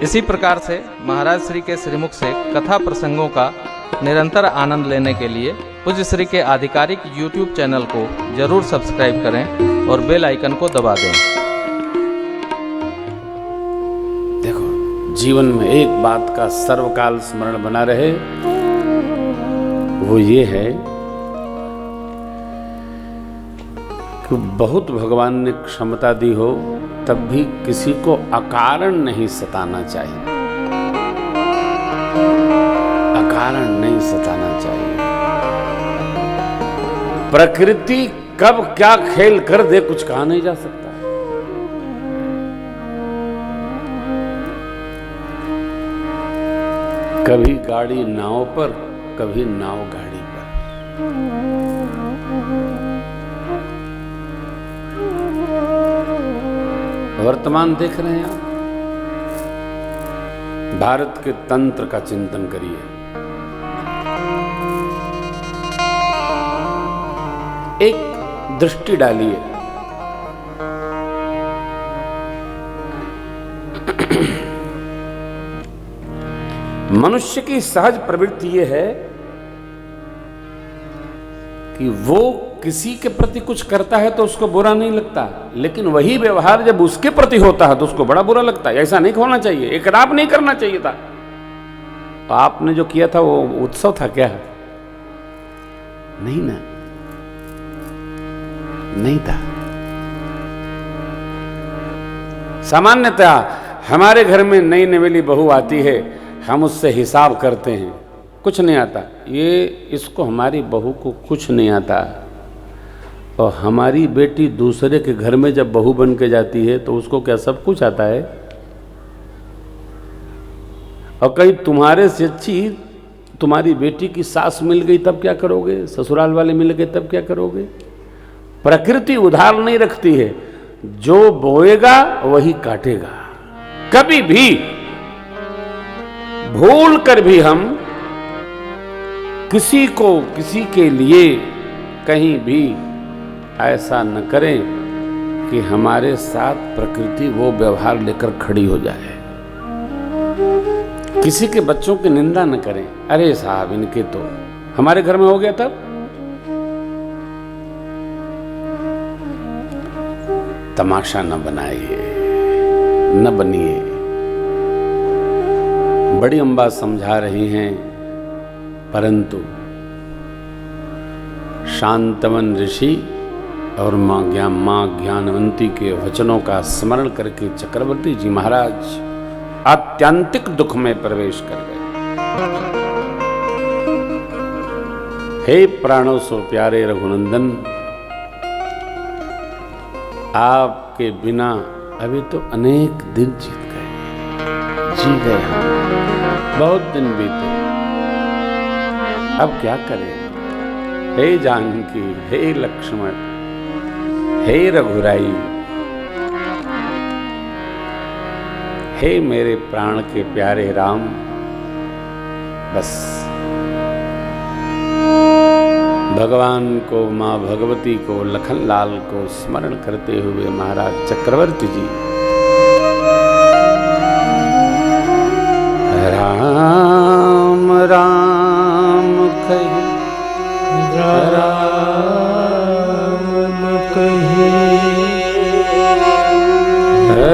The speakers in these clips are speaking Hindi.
इसी प्रकार से महाराज श्री के श्रीमुख से कथा प्रसंगों का निरंतर आनंद लेने के लिए पूज्य श्री के आधिकारिक YouTube चैनल को जरूर सब्सक्राइब करें और बेल आइकन को दबा दें। देखो, जीवन में एक बात का सर्वकाल स्मरण बना रहे, वो ये है कि बहुत भगवान ने क्षमता दी हो तब भी किसी को अकारण नहीं सताना चाहिए, अकारण नहीं सताना चाहिए। प्रकृति कब क्या खेल कर दे कुछ कहा नहीं जा सकता। कभी गाड़ी नाव पर, कभी नाव गाड़ी पर। वर्तमान देख रहे हैं आप, भारत के तंत्र का चिंतन करिए। एक दृष्टि डालिए, मनुष्य की सहज प्रवृत्ति यह है कि वो किसी के प्रति कुछ करता है तो उसको बुरा नहीं लगता, लेकिन वही व्यवहार जब उसके प्रति होता है तो उसको बड़ा बुरा लगता है। ऐसा नहीं होना चाहिए, एकराप नहीं करना चाहिए था। तो आपने जो किया था वो उत्सव था क्या? नहीं ना, नहीं था। सामान्यतः हमारे घर में नई नवेली बहू आती है, हम उससे हिसाब करते हैं, कुछ नहीं आता, ये इसको हमारी बहू को कुछ नहीं आता। और हमारी बेटी दूसरे के घर में जब बहू बन के जाती है तो उसको क्या सब कुछ आता है? और कहीं तुम्हारे से अच्छी तुम्हारी बेटी की सास मिल गई तब क्या करोगे? ससुराल वाले मिल गए तब क्या करोगे? प्रकृति उधार नहीं रखती है, जो बोएगा वही काटेगा। कभी भी भूल कर भी हम किसी को, किसी के लिए कहीं भी ऐसा न करें कि हमारे साथ प्रकृति वो व्यवहार लेकर खड़ी हो जाए। किसी के बच्चों की निंदा न करें, अरे साहब इनके तो हमारे घर में हो गया तब। तमाशा न बनाइए, न बनिए। बड़ी अम्बा समझा रही हैं, परंतु शांतवन ऋषि और मां ज्ञानवंती के वचनों का स्मरण करके चक्रवर्ती जी महाराज आत्यंतिक दुख में प्रवेश कर गए। हे प्राणों सो प्यारे रघुनंदन, आपके बिना अभी तो अनेक दिन जी गए हम, बहुत दिन बीते, अब क्या करें? हे जानकी, हे लक्ष्मण, हे रघुराई, हे मेरे प्राण के प्यारे राम, बस भगवान को, मां भगवती को, लखनलाल को स्मरण करते हुए महाराज चक्रवर्ती जी राम राम कहे, राम कहे,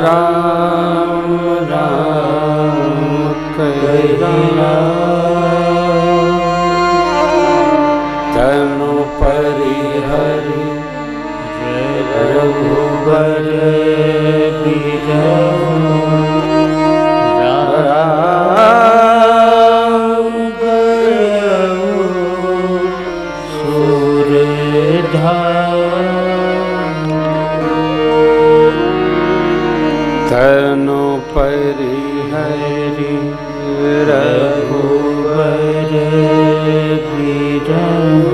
राम राम कहे, तनु परिहरि रघुबर बिरहु, तनु परिहरि रघुबर बिरहु,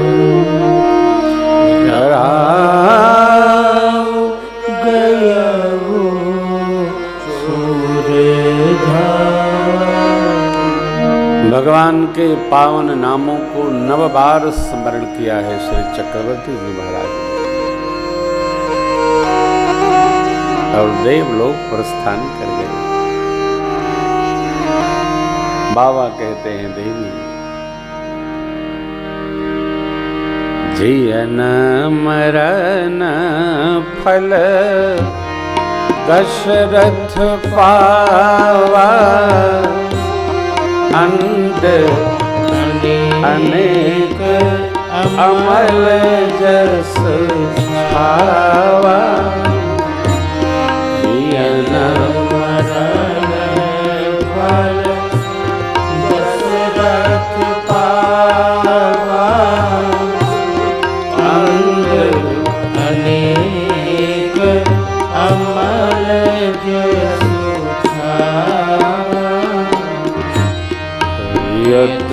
राम गयहु सूरधार। भगवान के पावन नामों को 9 बार स्मरण किया है श्री चक्रवर्ती जी महाराज, और देवलोक प्रस्थान कर गए। बाबा कहते हैं देवी जियन मरण फल दशरथ पावा अंत अनेक अमल जस छावा जियन मरण फल दशरथ पावा अंत अनेक अमल जस छावा यत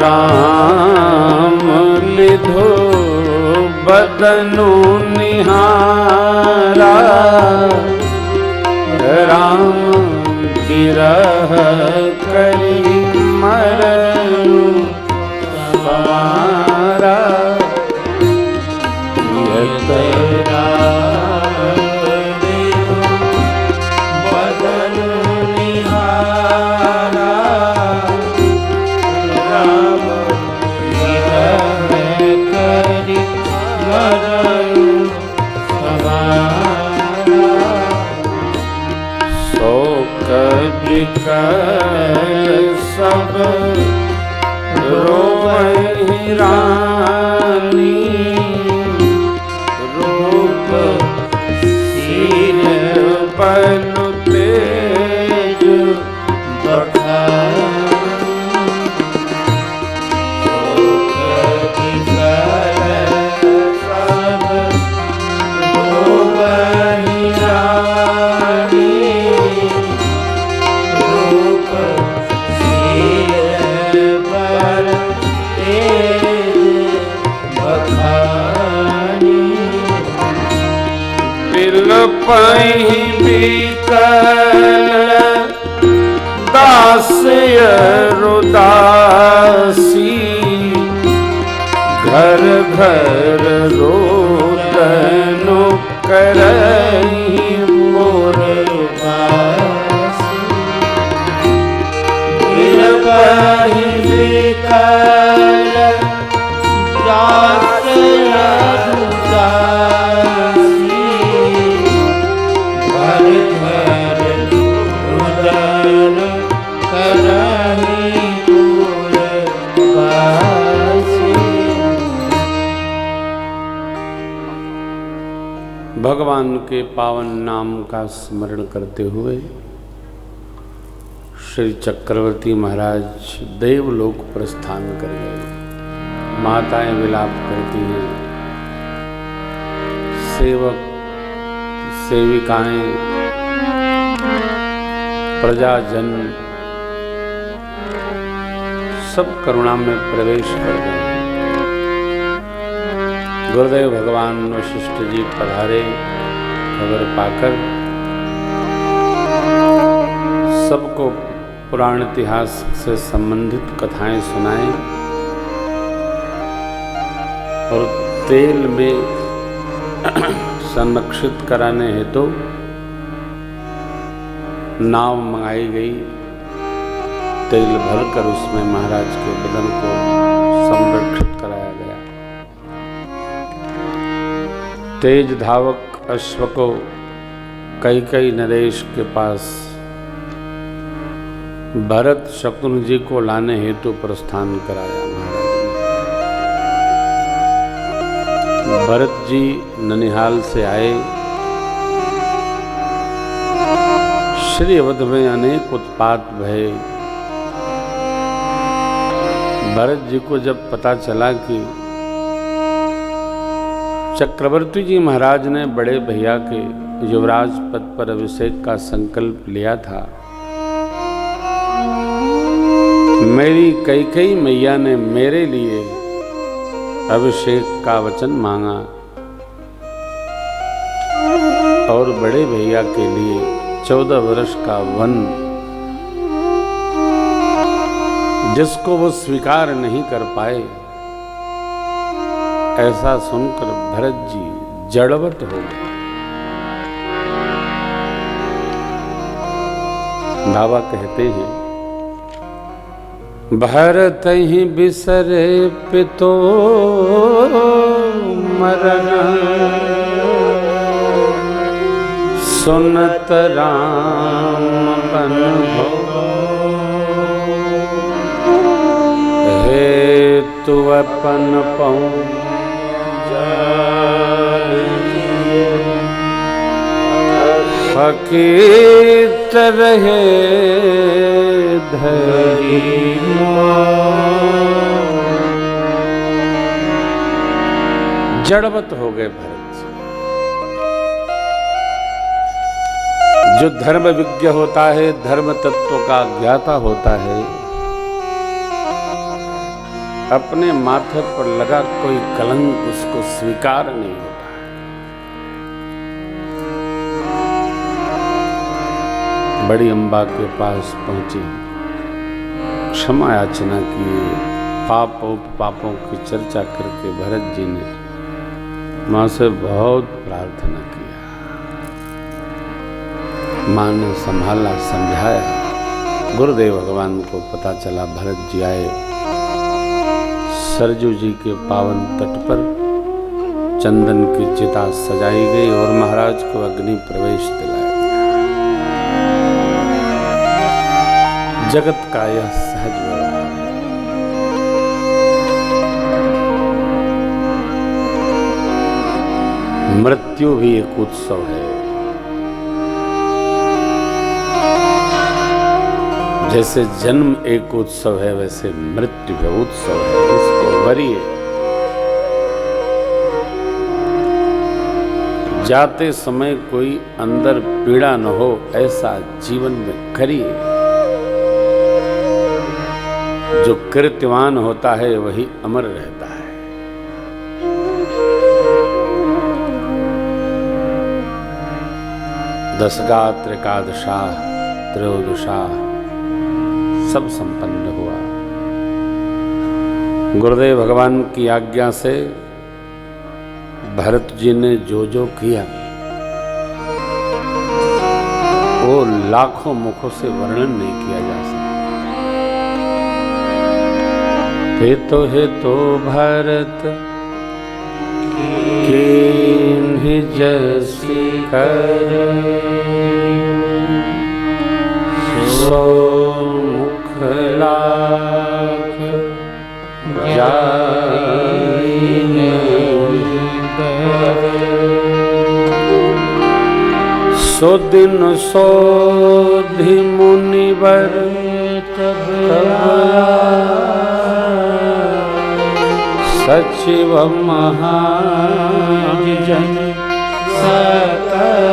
राम लिधो बदनु निहारा राम विरह करी मरनु समारा यत राम लिधो बदनु निहारा राम विरह करी मरनु समारा शोक विकल सब रोवहि रानी रूप शील बल तेज बखानी शोक विकल सब रोवहि रानी रूप शील बल तेज बखानी बिलपहि बिकल दास रुदासी घर घर रोदन करहि मोर बासी बिलपहि बिकल दास रुदासी घर घर रुदन करहि मोर बासी। भगवान के पावन नाम का स्मरण करते हुए श्री चक्रवर्ती महाराज देवलोक प्रस्थान कर गए। माताएं विलाप करती हैं, सेवक सेविकाएं प्रजाजन सब करुणा में प्रवेश कर गए। गुरुदेव भगवान वशिष्ठ जी पधारे, खबर पाकर सबको पुराण इतिहास से संबंधित कथाएं सुनाएं और तेल में संरक्षित कराने हेतु नाव मंगाई गई। तेल भरकर उसमें महाराज के बदन को संरक्षित कराया गया। तेज धावक अश्व को कैकेयी नरेश के पास भरत शकुन जी को लाने हेतु प्रस्थान कराया महाराज ने। भरत जी ननिहाल से आए। श्री अवध में अनेक उत्पात भये। भरत जी को जब पता चला कि चक्रवर्ती जी महाराज ने बड़े भैया के युवराज पद पर अभिषेक का संकल्प लिया था, मेरी कैकेयी मैया ने मेरे लिए अभिषेक का वचन मांगा और बड़े भैया के लिए 14 वर्ष का वन, जिसको वो स्वीकार नहीं कर पाए। ऐसा सुनकर भरत जी जड़वत हो गए। बाबा कहते हैं भरत ही बिसरे पितो मरन, सुनत राम बन भो। हे तू अपन पहुँ फकीत रहे धरी। जड़वत हो गए भरत जी। जो धर्म विज्ञ होता है, धर्म तत्व का ज्ञाता होता है, अपने माथे पर लगा कोई कलंक उसको स्वीकार नहीं होता। बड़ी अम्बा के पास पहुंची, क्षमा याचना किए, पापों की चर्चा करके भरत जी ने माँ से बहुत प्रार्थना किया। माँ ने संभाला, समझाया। गुरुदेव भगवान को पता चला भरत जी आए। सरजू जी के पावन तट पर चंदन की चिता सजाई गई और महाराज को अग्नि प्रवेश दिलाया। जगत का यह सहज व्यवहार है। मृत्यु भी एक उत्सव है। जैसे जन्म एक उत्सव है, वैसे मृत्यु भी उत्सव है। इसको वरिए। जाते समय कोई अंदर पीड़ा न हो, ऐसा जीवन में करिए। जो कृत्यवान होता है वही अमर रहता है। दशगात्र एकादशा त्रयोदशा सब संपन्न हुआ। गुरुदेव भगवान की आज्ञा से भरत जी ने जो जो किया वो लाखों मुखों से वर्णन नहीं किया जा सकता। हे तो भरत कीन्हि जैसी कर, सो मुख लाख जाइने सो दिन सोधि मुनिवर सचिव महाजन सकल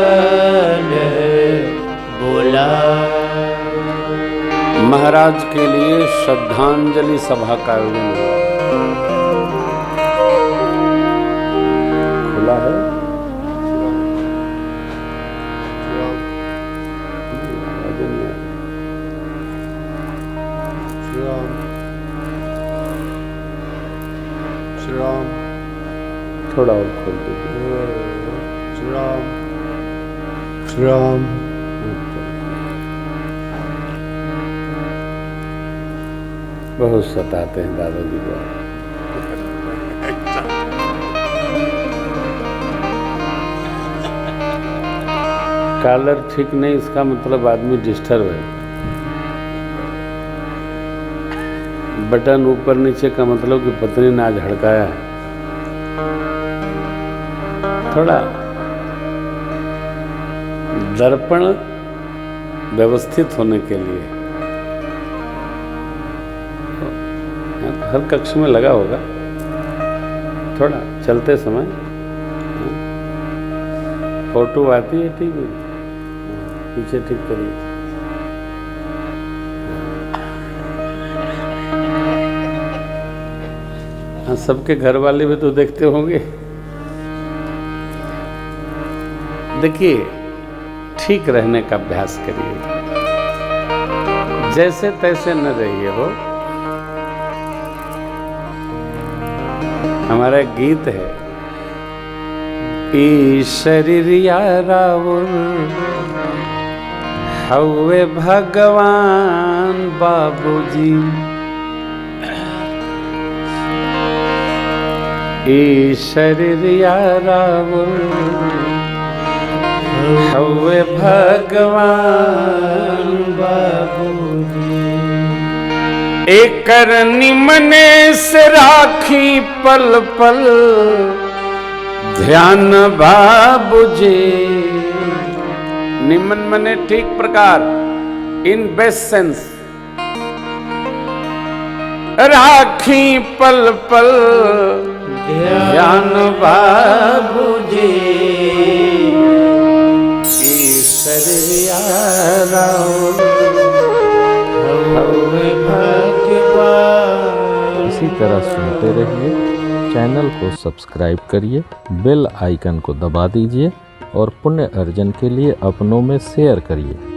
बोला। महाराज के लिए श्रद्धांजलि सभा का आयोजन हुआ। खुला है। थोड़ा और खोल दीजिए। श्री राम श्री राम। बहुत सताते हैं दादाजी को। कॉलर ठीक नहीं, इसका मतलब आदमी डिस्टर्ब है। बटन ऊपर नीचे का मतलब कि पत्नी ने आज हड़काया है। थोड़ा दर्पण व्यवस्थित होने के लिए हर कक्ष में लगा होगा। थोड़ा चलते समय फोटो आती है टीवी, पीछे ठीक करिए। हाँ, सबके घर वाले भी तो देखते होंगे। देखिए, ठीक रहने का अभ्यास करिए। जैसे तैसे न रहिए हो। हमारा गीत है, ई शरीरिया रावण हवे भगवान बाबूजी, शरीरिया रावण हवे भगवान बाबूजी। एकर निमने से राखी पल पल ध्यान बाबूजी। निमन मने ठीक प्रकार, इन बेस्ट सेंस। राखी पल पल ध्यान बाबूजी। ईश्वरिया भगवान। इसी तरह सुनते रहिए, चैनल को सब्सक्राइब करिए, बेल आइकन को दबा दीजिए और पुण्य अर्जन के लिए अपनों में शेयर करिए।